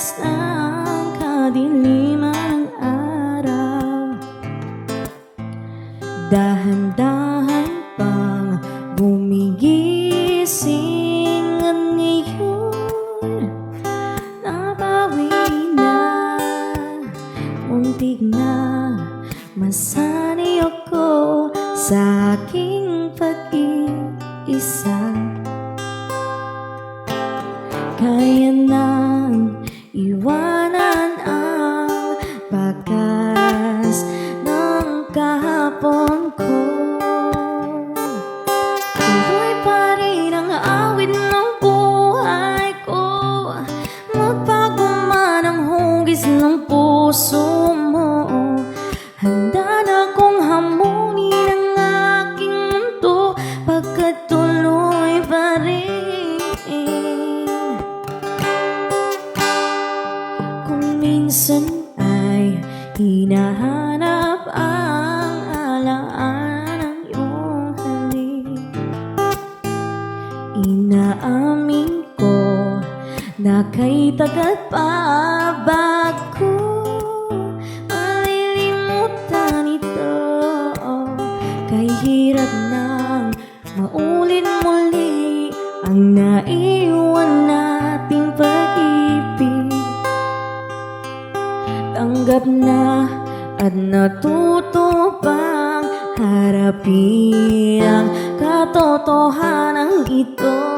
Pagwakas ng kadiliman ng araw, dahan-dahan pang gumigising at ngayon nabawi na. Muntik na masanay ako sa aking pag-iisa. Kaya nang iwanan ang bakas ng kahapon ko. Tuloy pa rin ang awit ng buhay ko. Magbago man ang hugis ng puso mo, handa na kong hamunin ang aking mundo pagkat tuloy pa rin. Minsan ay hinahanap ang alaala ng iyong halik. Inaamin ko na kay tagal pa bago malilimutan ito. Kay hirap nang maulit muli ang naiwan nating pag-ibig. Tanggap na at natuto pang harapin ang katotohanan ito.